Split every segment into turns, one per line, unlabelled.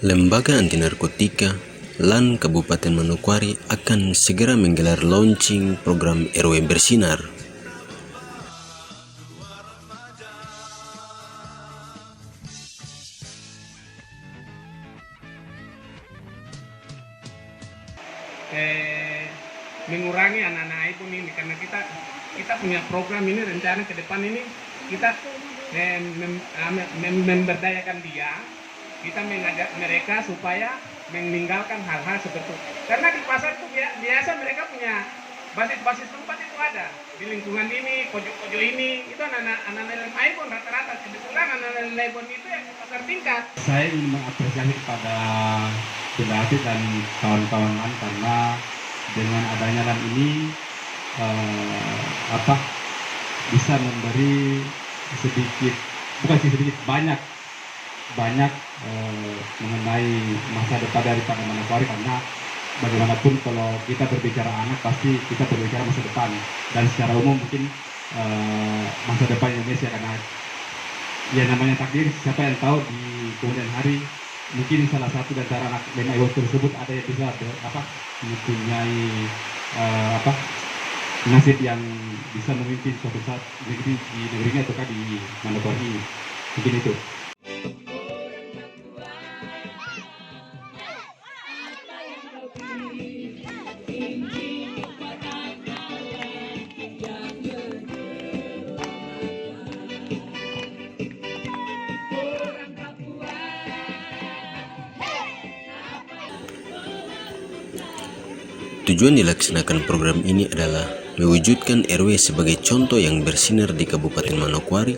Lembaga Anti Narkotika LAN Kabupaten Manokwari akan segera menggelar launching program RW Bersinar.
Mengurangi anak-anak iPhone ini, karena kita punya program ini, rencana ke depan ini kita memberdayakan dia, kita mengajak mereka supaya meninggalkan hal-hal seperti itu. Karena di pasar itu biasa mereka punya basis tempat itu ada di lingkungan ini, pojok-pojok ini, itu anak-anak iPhone rata-rata. Kebetulan anak-anak iPhone itu yang pasar tingkat.
Saya ingin mengapresiasi kepada Kendati dan kawan-kawan LAN karena dengan adanya LAN ini bisa memberi banyak mengenai masa depan daripada Manokwari, karena bagaimanapun kalau kita berbicara anak pasti kita berbicara masa depan, dan secara umum mungkin masa depan Indonesia, karena ya namanya takdir, siapa yang tahu di kemudian hari mungkin salah satu dari anak dan ibu tersebut ada yang bisa mempunyai nasib yang bisa memimpin suatu saat negeri di negerinya ataukah di Manokwari ini. Mungkin itu.
Tujuan dilaksanakan program ini adalah mewujudkan RW sebagai contoh yang bersinar di Kabupaten Manokwari,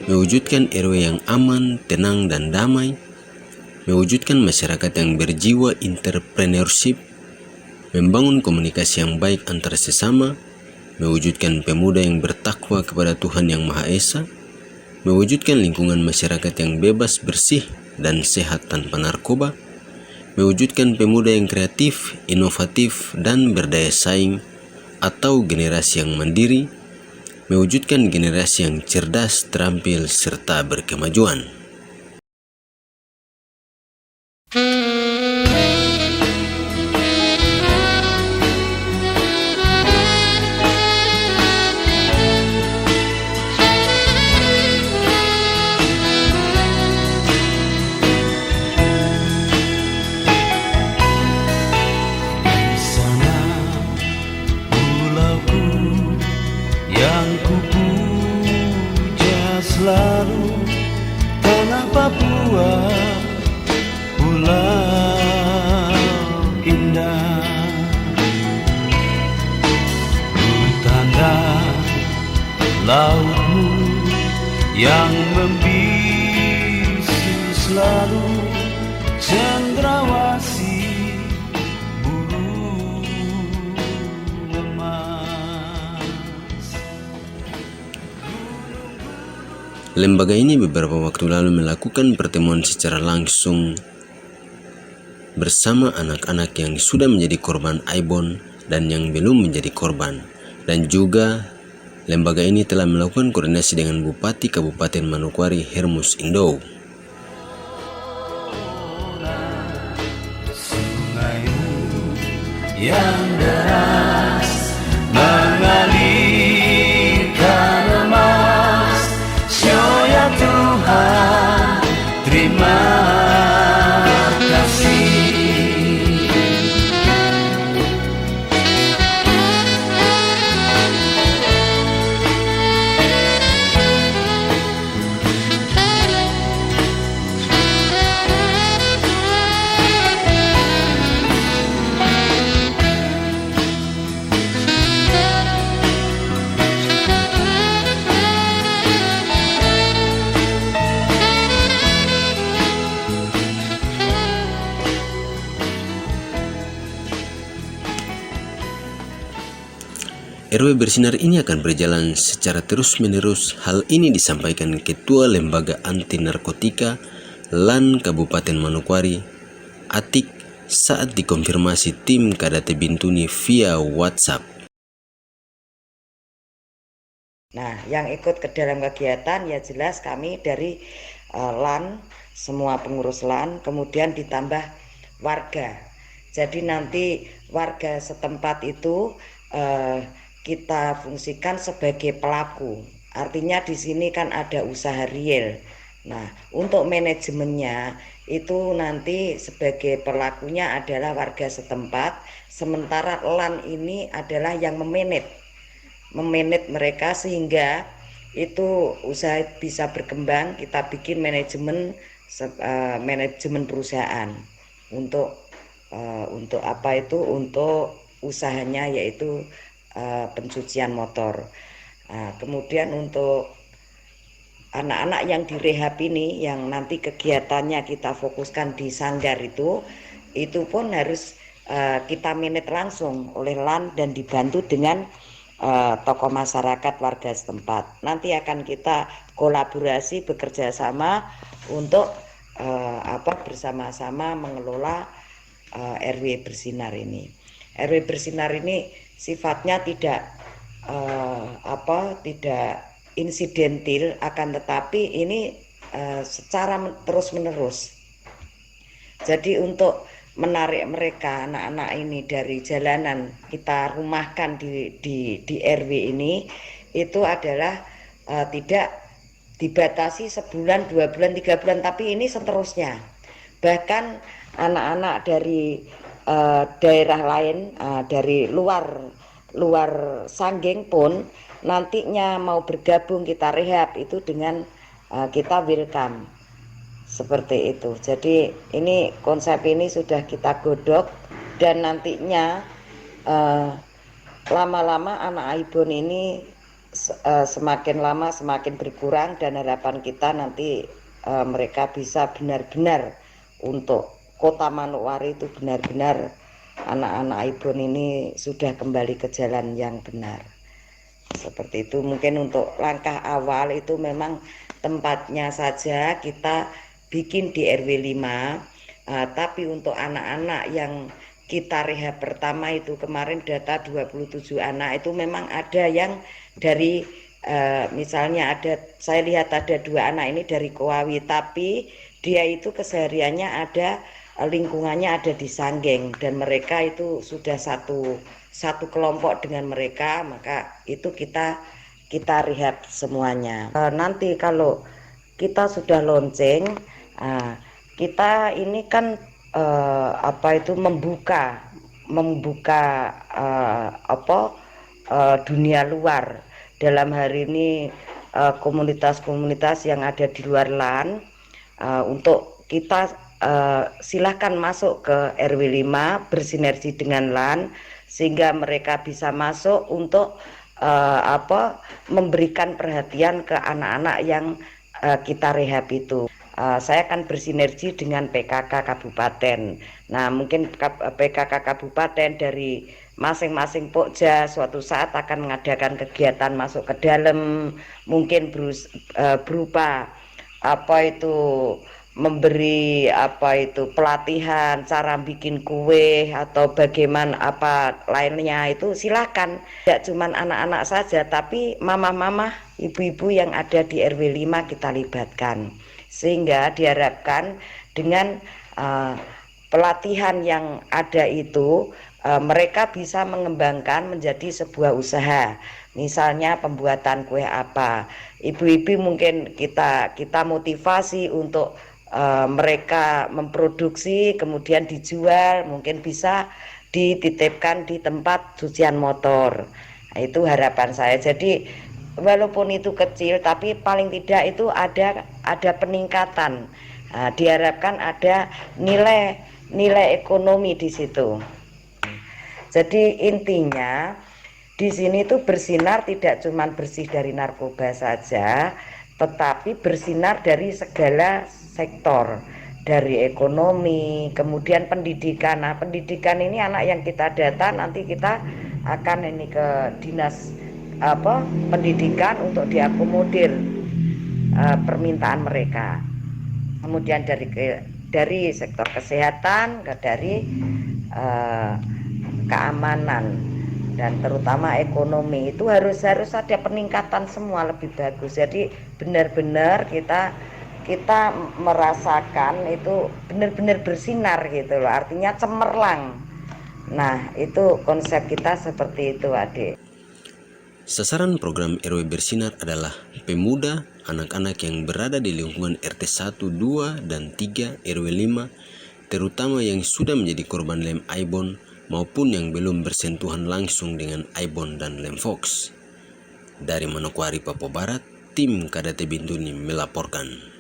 mewujudkan RW yang aman, tenang, dan damai, mewujudkan masyarakat yang berjiwa entrepreneurship, membangun komunikasi yang baik antara sesama, mewujudkan pemuda yang bertakwa kepada Tuhan Yang Maha Esa, mewujudkan lingkungan masyarakat yang bebas, bersih, dan sehat tanpa narkoba, mewujudkan pemuda yang kreatif, inovatif, dan berdaya saing atau generasi yang mandiri, mewujudkan generasi yang cerdas, terampil, serta berkemajuan.
Selalu tanah Papua, pulau indah, bertanda lautmu yang membisu selalu, cendrawasih
Lembaga ini beberapa waktu lalu melakukan pertemuan secara langsung bersama anak-anak yang sudah menjadi korban aibon dan yang belum menjadi korban. Dan juga lembaga ini telah melakukan koordinasi dengan Bupati Kabupaten Manokwari Hermus Indo.
Yang deras mengalirkan emas, ya Tuhan, terima kasih.
RW Bersinar ini akan berjalan secara terus-menerus. Hal ini disampaikan Ketua Lembaga Anti Narkotika LAN Kabupaten Manokwari, Atik, saat dikonfirmasi tim Kadate Bintuni via WhatsApp.
Nah, yang ikut ke dalam kegiatan ya jelas kami dari LAN semua pengurus LAN, kemudian ditambah warga. Jadi nanti warga setempat itu kita fungsikan sebagai pelaku. Artinya di sini kan ada usaha real. Nah, untuk manajemennya itu nanti sebagai pelakunya adalah warga setempat, sementara LAN ini adalah yang memanage mereka sehingga itu usaha bisa berkembang. Kita bikin manajemen perusahaan untuk apa itu, untuk usahanya yaitu pencucian motor. Nah, kemudian untuk anak-anak yang direhab ini yang nanti kegiatannya kita fokuskan di sanggar itu pun harus kita manage langsung oleh LAN dan dibantu dengan tokoh masyarakat warga setempat. Nanti akan kita kolaborasi bekerja sama untuk bersama-sama mengelola RW Bersinar ini. RW Bersinar ini sifatnya tidak insidentil, akan tetapi ini secara terus-menerus. Jadi untuk menarik mereka, anak-anak ini dari jalanan, kita rumahkan di RW ini, itu adalah tidak dibatasi sebulan, 2 bulan, 3 bulan, tapi ini seterusnya. Bahkan anak-anak dari daerah lain, dari luar Sanggeng pun nantinya mau bergabung kita rehab itu dengan kita welcome, seperti itu. Jadi ini konsep ini sudah kita godok, dan nantinya lama-lama anak Ibon ini semakin lama semakin berkurang, dan harapan kita nanti mereka bisa benar-benar untuk Kota Manokwari itu benar-benar anak-anak Ibon ini sudah kembali ke jalan yang benar. Seperti itu. Mungkin untuk langkah awal itu memang tempatnya saja kita bikin di RW 5, tapi untuk anak-anak yang kita rehab pertama itu kemarin data 27 anak itu memang ada yang dari misalnya saya lihat ada 2 anak ini dari Kowawi, tapi dia itu kesehariannya ada lingkungannya ada di Sanggeng, dan mereka itu sudah satu kelompok dengan mereka, maka itu kita rehab semuanya. Nanti kalau kita sudah launching, kita ini kan membuka dunia luar. Dalam hari ini komunitas-komunitas yang ada di luar LAN, untuk kita silahkan masuk ke RW 5 bersinergi dengan LAN, sehingga mereka bisa masuk untuk memberikan perhatian ke anak-anak yang kita rehab itu. Saya akan bersinergi dengan PKK Kabupaten. Nah, mungkin PKK Kabupaten dari masing-masing Pokja suatu saat akan mengadakan kegiatan masuk ke dalam, mungkin berupa memberi pelatihan cara bikin kue atau bagaimana lainnya, itu silakan. Tidak cuma anak-anak saja, tapi mama-mama, ibu-ibu yang ada di RW 5 kita libatkan, sehingga diharapkan dengan pelatihan yang ada itu mereka bisa mengembangkan menjadi sebuah usaha. Misalnya pembuatan kue apa, ibu-ibu mungkin kita motivasi untuk mereka memproduksi kemudian dijual, mungkin bisa dititipkan di tempat cucian motor. Nah, itu harapan saya. Jadi walaupun itu kecil, tapi paling tidak itu ada peningkatan. Nah, diharapkan ada nilai ekonomi di situ. Jadi intinya di sini tuh bersinar tidak cuma bersih dari narkoba saja, tetapi bersinar dari segala sektor, dari ekonomi, kemudian pendidikan. Nah, pendidikan ini anak yang kita data nanti kita akan ini ke dinas pendidikan untuk diakomodir permintaan mereka. Kemudian dari sektor kesehatan dari keamanan dan terutama ekonomi, itu harus ada peningkatan semua lebih bagus. Jadi benar-benar kita kita merasakan itu benar-benar bersinar gitu loh, artinya cemerlang. Nah, itu konsep kita seperti itu, Adik.
Sasaran program RW Bersinar adalah pemuda, anak-anak yang berada di lingkungan RT 1, 2, dan 3 RW 5, terutama yang sudah menjadi korban lem Aibon maupun yang belum bersentuhan langsung dengan Aibon dan lem Fox. Dari Manokwari, Papua Barat, tim KDT Bintuni melaporkan.